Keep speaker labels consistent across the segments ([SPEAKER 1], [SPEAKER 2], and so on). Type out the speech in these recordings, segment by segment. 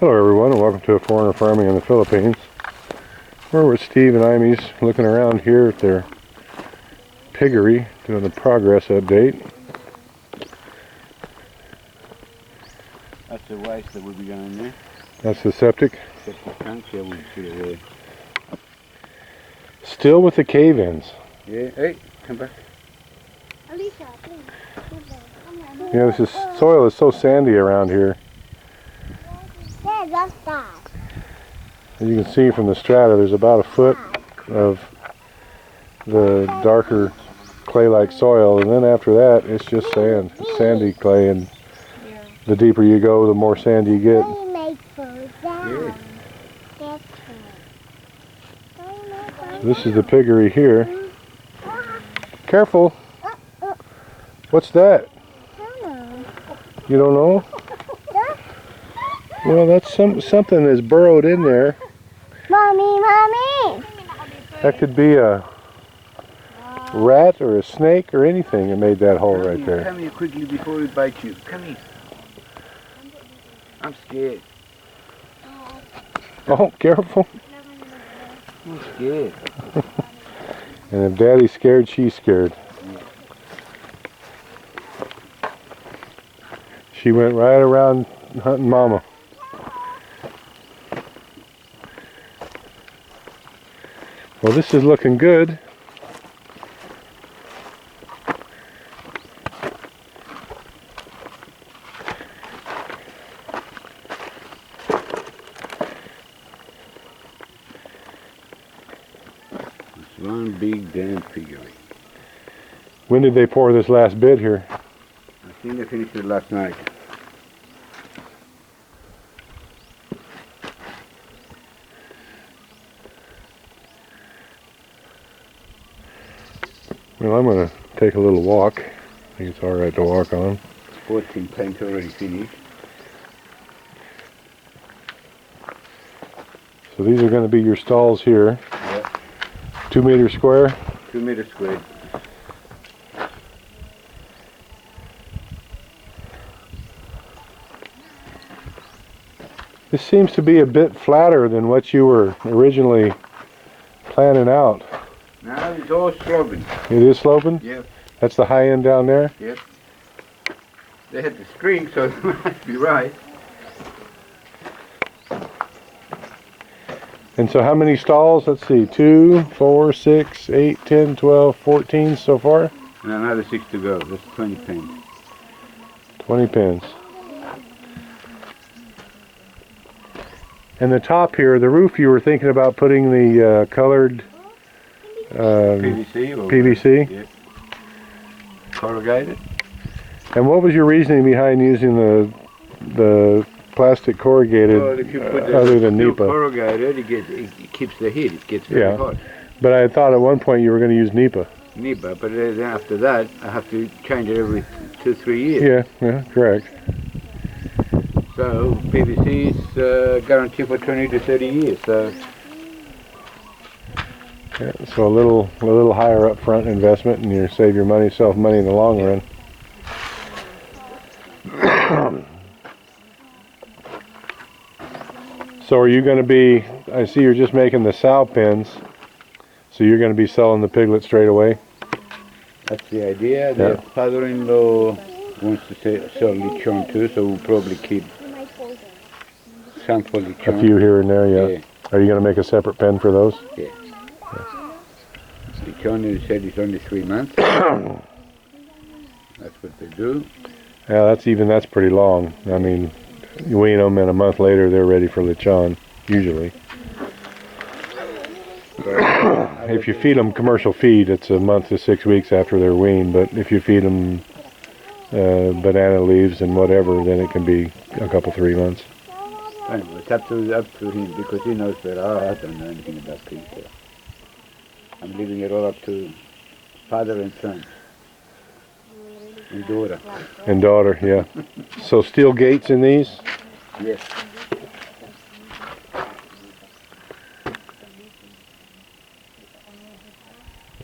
[SPEAKER 1] Hello everyone, and welcome to A Foreigner Farming in the Philippines. We're with Steve and Imee's looking around here at their piggery, doing the progress update.
[SPEAKER 2] That's the waste that will be going in there.
[SPEAKER 1] That's the septic.
[SPEAKER 2] Septic tank, yeah, we'll put it there.
[SPEAKER 1] Still with the cave-ins.
[SPEAKER 2] Yeah, hey, come back.
[SPEAKER 1] Yeah, soil is so sandy around here. As you can see from the strata, there's about a foot of the darker clay-like soil, and then after that it's just sand, sandy clay, and the deeper you go, the more sand you get. So this is the piggery here. Careful! What's that? You don't know? Well, that's something that's burrowed in there.
[SPEAKER 3] Mommy!
[SPEAKER 1] That could be a rat or a snake or anything that made that hole right there.
[SPEAKER 2] Come here quickly before it bites you. Come here. I'm scared.
[SPEAKER 1] Oh, careful.
[SPEAKER 2] I'm scared.
[SPEAKER 1] And if Daddy's scared, she's scared. She went right around hunting Mama. Well, this is looking good.
[SPEAKER 2] It's one big damn piggery.
[SPEAKER 1] When did they pour this last bit here?
[SPEAKER 2] I think they finished it last night.
[SPEAKER 1] Well, I'm going to take a little walk. I think it's alright to walk on.
[SPEAKER 2] 14 planks already finished.
[SPEAKER 1] So these are going to be your stalls here.
[SPEAKER 2] Yeah.
[SPEAKER 1] 2 meters square.
[SPEAKER 2] 2 meters square.
[SPEAKER 1] This seems to be a bit flatter than what you were originally planning out.
[SPEAKER 2] Now it's all sloping.
[SPEAKER 1] It is sloping?
[SPEAKER 2] Yep.
[SPEAKER 1] That's the high end down there?
[SPEAKER 2] Yep. They had the string, so it must be right.
[SPEAKER 1] And so how many stalls? Let's see, 2, 4, 6, 8, 10, 12, 14 so far?
[SPEAKER 2] And another 6 to go. That's 20 pins.
[SPEAKER 1] 20 pins. And the top here, the roof, you were thinking about putting the colored
[SPEAKER 2] PVC?
[SPEAKER 1] PVC?
[SPEAKER 2] Yeah. Corrugated?
[SPEAKER 1] And what was your reasoning behind using the plastic corrugated
[SPEAKER 2] Well, if you put
[SPEAKER 1] other than
[SPEAKER 2] steel
[SPEAKER 1] NEPA?
[SPEAKER 2] corrugated, it keeps the heat. It gets very hot.
[SPEAKER 1] But I thought at one point you were going to use NEPA.
[SPEAKER 2] NEPA, but then after that, I have to change it every 2-3 years.
[SPEAKER 1] Yeah, correct.
[SPEAKER 2] So PVC is guaranteed for 20 to 30 years. So
[SPEAKER 1] Yeah, so a little higher up front investment, and you save yourself money in the long run. So are you going to be, I see you're just making the sow pens, so you're going to be selling the piglet straight away?
[SPEAKER 2] that's the idea. The father-in-law wants to sell lechon too, so we'll probably keep some for lechon.
[SPEAKER 1] A few here and there, yeah. Are you going to make a separate pen for those?
[SPEAKER 2] Yeah. Lechon, you said it's only 3 months. That's what they do.
[SPEAKER 1] Yeah, that's pretty long. I mean, you wean them and a month later they're ready for lechon, usually. If you feed them commercial feed, it's a month to 6 weeks after they're weaned, but if you feed them banana leaves and whatever, then it can be a couple, 3 months.
[SPEAKER 2] Anyway, it's up to him, because he knows better. I don't know anything about people. I'm leaving it all up to father and son. And daughter.
[SPEAKER 1] And daughter, yeah. So steel gates in these?
[SPEAKER 2] Yes.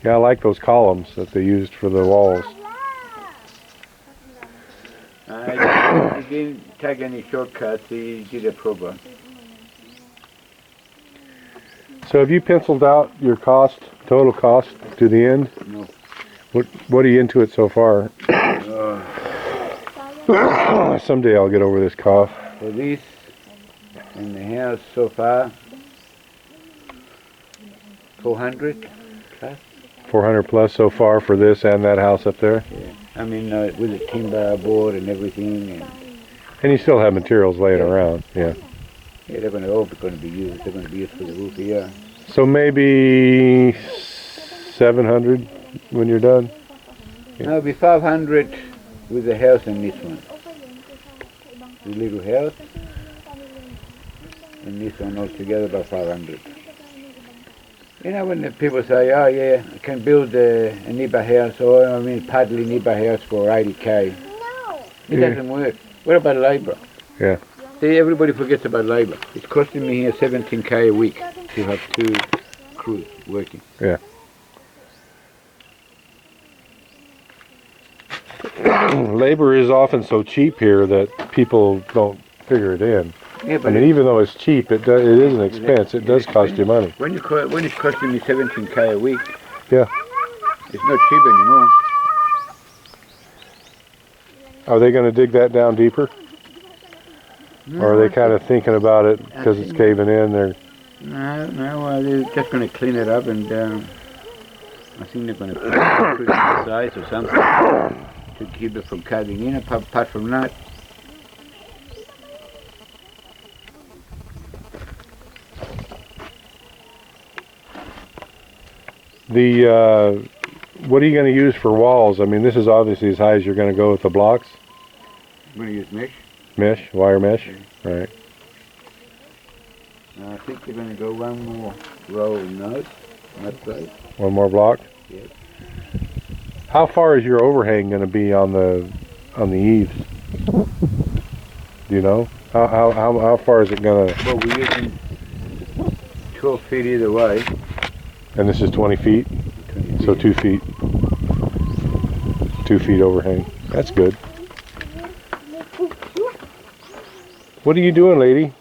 [SPEAKER 1] Yeah, I like those columns that they used for the walls.
[SPEAKER 2] It didn't take any shortcuts. He did it proper.
[SPEAKER 1] So have you penciled out your cost, total cost to the end?
[SPEAKER 2] No.
[SPEAKER 1] What are you into it so far? Someday I'll get over this cough.
[SPEAKER 2] For this and the house so far, 400 plus.
[SPEAKER 1] 400 plus so far for this and that house up there?
[SPEAKER 2] Yeah. I mean, with the timber board and everything.
[SPEAKER 1] And you still have materials laying around, yeah.
[SPEAKER 2] Yeah, they're all going to be used. They're going to be used for the roof here.
[SPEAKER 1] So maybe 700 when you're done?
[SPEAKER 2] Yeah. No, it'll be 500 with the house and this one. The little house and this one all together about 500. You know, when the people say, oh yeah, I can build a neighbor house, or I mean partly neighbor house for 80k. It doesn't work. What about labor?
[SPEAKER 1] Yeah.
[SPEAKER 2] See, everybody forgets about labor. It's costing me here 17k a week to have 2 crews working.
[SPEAKER 1] Yeah. Labor is often so cheap here that people don't figure it in.
[SPEAKER 2] Yeah, but
[SPEAKER 1] I mean, even though it's cheap, it is an expense. It does cost you money.
[SPEAKER 2] When it's costing me 17k a week,
[SPEAKER 1] yeah,
[SPEAKER 2] it's not cheap anymore.
[SPEAKER 1] Are they going to dig that down deeper?
[SPEAKER 2] No,
[SPEAKER 1] or are they kind of thinking about it because it's caving in? They're
[SPEAKER 2] they're just going to clean it up, and I think they're going to put it the sides or something to keep it from caving in. Apart from that,
[SPEAKER 1] what are you going to use for walls? I mean, this is obviously as high as you're going to go with the blocks.
[SPEAKER 2] I'm going to use mesh.
[SPEAKER 1] Mesh, wire mesh, right.
[SPEAKER 2] I think they're going to go one more row of notes, not right.
[SPEAKER 1] One more block?
[SPEAKER 2] Yes.
[SPEAKER 1] How far is your overhang going to be on the eaves? Do you know? How far is it going to?
[SPEAKER 2] Well, we're using 12 feet either way.
[SPEAKER 1] And this is 20 feet?
[SPEAKER 2] 20 feet.
[SPEAKER 1] So 2 feet. 2 feet overhang. That's good. What are you doing, lady?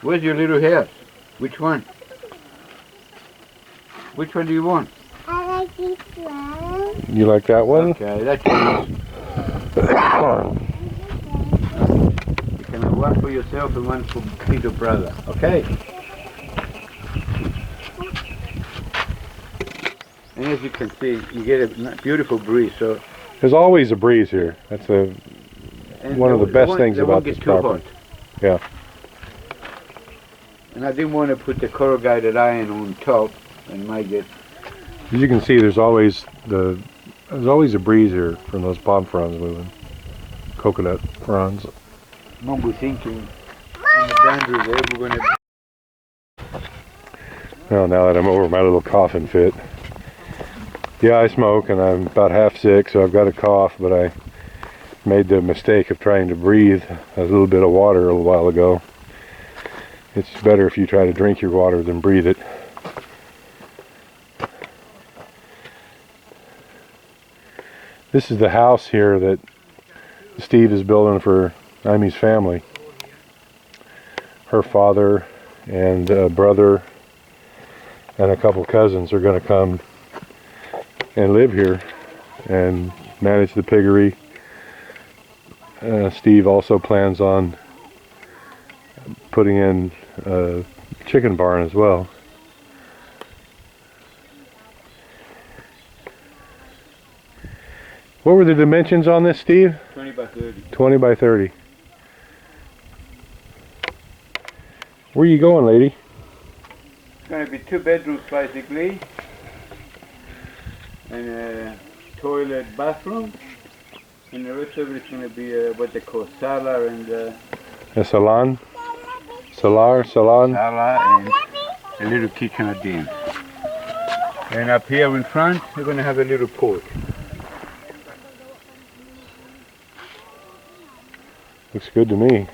[SPEAKER 2] Where's your little house? Which one? Which one do you want?
[SPEAKER 3] I like this one.
[SPEAKER 1] You like that one?
[SPEAKER 2] Okay, that's yours. You can have one for yourself and one for little brother. Okay? And as you can see, you get a beautiful breeze. So
[SPEAKER 1] there's always a breeze here. That's one of the best things about this property. Yeah.
[SPEAKER 2] And I didn't want to put the corrugated iron on top and make it.
[SPEAKER 1] As you can see, there's always a breeze here from those palm fronds moving. Coconut fronds.
[SPEAKER 2] Mom was thinking in the boundary there we're going to.
[SPEAKER 1] Well, now that I'm over my little coughing fit. Yeah, I smoke and I'm about half sick, so I've got a cough, but I made the mistake of trying to breathe a little bit of water a little while ago. It's better if you try to drink your water than breathe it. This is the house here that Steve is building for Imee's family. Her father and brother and a couple cousins are going to come and live here and manage the piggery. Steve also plans on putting in a chicken barn as well. What were the dimensions on this, Steve?
[SPEAKER 2] 20 by 30.
[SPEAKER 1] 20 by 30. Where are you going, lady?
[SPEAKER 2] It's going to be 2 bedrooms basically, and a toilet, bathroom, and the rest of it's going to be what they call sala and
[SPEAKER 1] A salon? Salon?
[SPEAKER 2] sala and a little kitchen at the end. And up here in front, we're going to have a little porch.
[SPEAKER 1] Looks good to me.